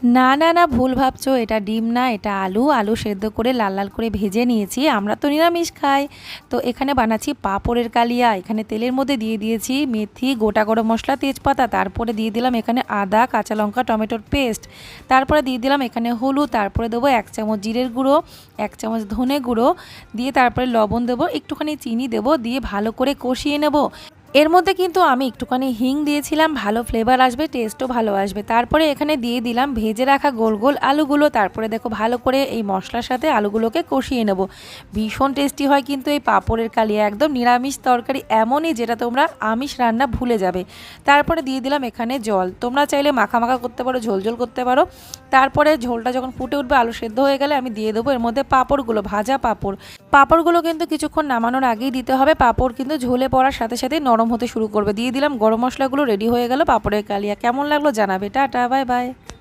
না না না, ভুল ভাবছো, এটা ডিম না, এটা আলু। আলু সেদ্ধ করে লাল লাল করে ভেজে নিয়েছি, আমরা তো নিরামিষ খাই। তো এখানে বানাচ্ছি পাঁপড়ের কালিয়া। এখানে তেলের মধ্যে দিয়ে দিয়েছি মেথি, গোটা গরম মশলা, তেজপাতা, তারপরে দিয়ে দিলাম এখানে আদা, কাঁচা লঙ্কা, টমেটোর পেস্ট, তারপরে দিয়ে দিলাম এখানে হলুদ, তারপরে দেবো 1 চামচ জিরের গুঁড়ো, 1 চামচ ধনে গুঁড়ো, দিয়ে তারপরে লবণ দেবো, একটুখানি চিনি দেবো, দিয়ে ভালো করে কষিয়ে নেব। এর মধ্যে কিন্তু আমি একটুখানি হিং দিয়েছিলাম, ভালো ফ্লেভার আসবে, টেস্টও ভালো আসবে। তারপরে এখানে দিয়ে দিলাম ভেজে রাখা গোল গোল আলুগুলো, তারপরে দেখো ভালো করে এই মশলার সাথে আলুগুলোকে কষিয়ে নেব। ভীষণ টেস্টি হয় কিন্তু এই পাঁপড়ের কালিয়া, একদম নিরামিষ তরকারি, এমনই যেটা তোমরা আমিষ রান্না ভুলে যাবে। তারপরে দিয়ে দিলাম এখানে জল, তোমরা চাইলে মাখা মাখা করতে পারো, ঝোল ঝোল করতে পারো। তারপরে ঝোলটা যখন ফুটে উঠবে, আলু সেদ্ধ হয়ে গেলে আমি দিয়ে দেবো এর মধ্যে পাঁপড়গুলো, ভাজা পাঁপড়। পাঁপড়গুলো কিন্তু কিছুক্ষণ নামানোর আগেই দিতে হবে, পাঁপড় কিন্তু ঝোলে পড়ার সাথে সাথে নরম হতে শুরু করবে। দিয়ে দিলাম গরম মশলাগুলো, রেডি হয়ে গেল পাঁপড়ের কালিয়া। কেমন লাগলো জানাবে। Tata, bye bye.